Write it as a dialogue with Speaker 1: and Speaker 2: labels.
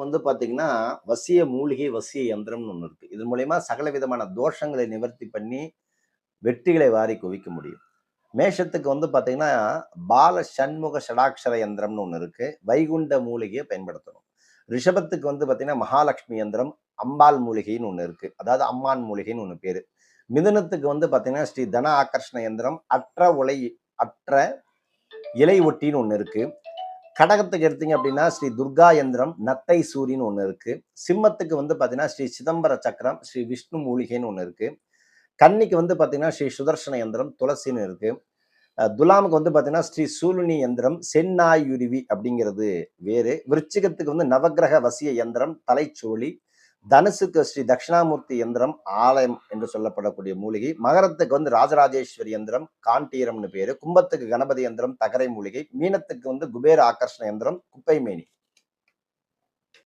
Speaker 1: வந்து பார்த்தீங்கன்னா, வசிய மூலிகை, வசிய யந்திரம்னு ஒண்ணு இருக்கு. இது மூலியமா சகல விதமான தோஷங்களை நிவர்த்தி பண்ணி, வெற்றிகளை வாரி குவிக்க முடியும். மேஷத்துக்கு வந்து பார்த்தீங்கன்னா, பால சண்முக ஷடாக்ஷர யந்திரம்னு ஒண்ணு இருக்கு. வைகுண்ட மூலிகைய பயன்படுத்தணும். ரிஷபத்துக்கு வந்து பார்த்தீங்கன்னா, மகாலட்சுமி யந்திரம், அம்பாள் மூலிகைன்னு ஒண்ணு இருக்கு. அதாவது அம்மான் மூலிகைன்னு ஒண்ணு பேரு. மிதுனத்துக்கு வந்து பார்த்தீங்கன்னா, ஸ்ரீ தன ஆகர்ஷண யந்திரம், அற்ற இலை ஒட்டின்னு ஒண்ணு இருக்கு. கடகத்துக்கு எடுத்தீங்க அப்படின்னா ஸ்ரீ துர்கா யந்திரம், நத்தை சூரின்னு ஒண்ணு இருக்கு. சிம்மத்துக்கு வந்து பார்த்தீங்கன்னா, ஸ்ரீ சிதம்பர சக்கரம், ஸ்ரீ விஷ்ணு மூலிகைன்னு ஒண்ணு இருக்கு. கன்னிக்கு வந்து பார்த்தீங்கன்னா, ஸ்ரீ சுதர்சன யந்திரம், துளசின்னு இருக்கு. துலாமுக்கு வந்து பார்த்தீங்கன்னா, ஸ்ரீ சூலினி யந்திரம், செந்நாயுருவி அப்படிங்கிறது வேறு. விருச்சிகத்துக்கு வந்து நவக்கிரக வசிய யந்திரம், தலைச்சோழி. தனுசுக்கு ஸ்ரீ தட்சிணாமூர்த்தி யந்திரம், ஆலயம் என்று சொல்லப்படக்கூடிய மூலிகை. மகரத்துக்கு வந்து ராஜராஜேஸ்வரி யந்திரம், காண்டீரம்னு பேரு. கும்பத்துக்கு கணபதி யந்திரம், தகரை மூலிகை. மீனத்துக்கு வந்து குபேர ஆகர்ஷண யந்திரம், குப்பைமேனி.